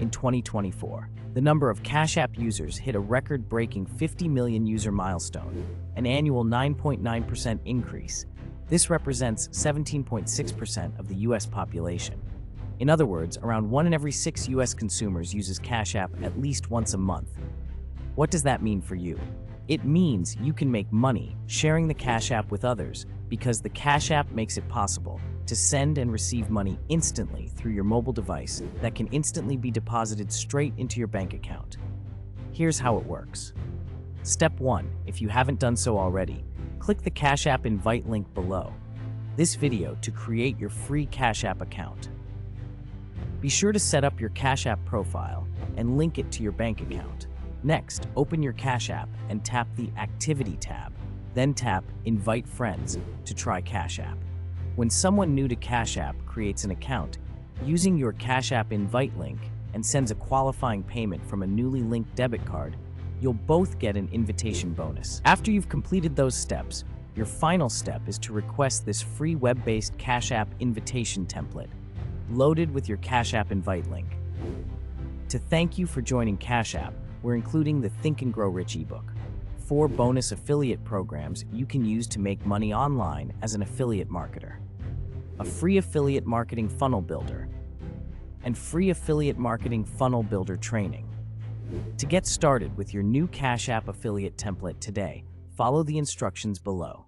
in 2024. The number of Cash App users hit a record-breaking 50 million user milestone, an annual 9.9% increase. This represents 17.6% of the US population. In other words, around 1 in every 6 US consumers uses Cash App at least once a month. What does that mean for you? It means you can make money sharing the Cash App with others because the Cash App makes it possible to send and receive money instantly through your mobile device that can instantly be deposited straight into your bank account. Here's how it works. Step 1, if you haven't done so already, click the Cash App invite link below this video to create your free Cash App account. Be sure to set up your Cash App profile and link it to your bank account. Next, open your Cash App and tap the Activity tab. Then tap Invite Friends to try Cash App. When someone new to Cash App creates an account using your Cash App invite link and sends a qualifying payment from a newly linked debit card, you'll both get an invitation bonus. After you've completed those steps, your final step is to request this free web-based Cash App invitation template loaded with your Cash App invite link. To thank you for joining Cash App, we're including the Think and Grow Rich ebook, 4 bonus affiliate programs you can use to make money online as an affiliate marketer, a free affiliate marketing funnel builder, and free affiliate marketing funnel builder training. To get started with your new Cash App affiliate template today, follow the instructions below.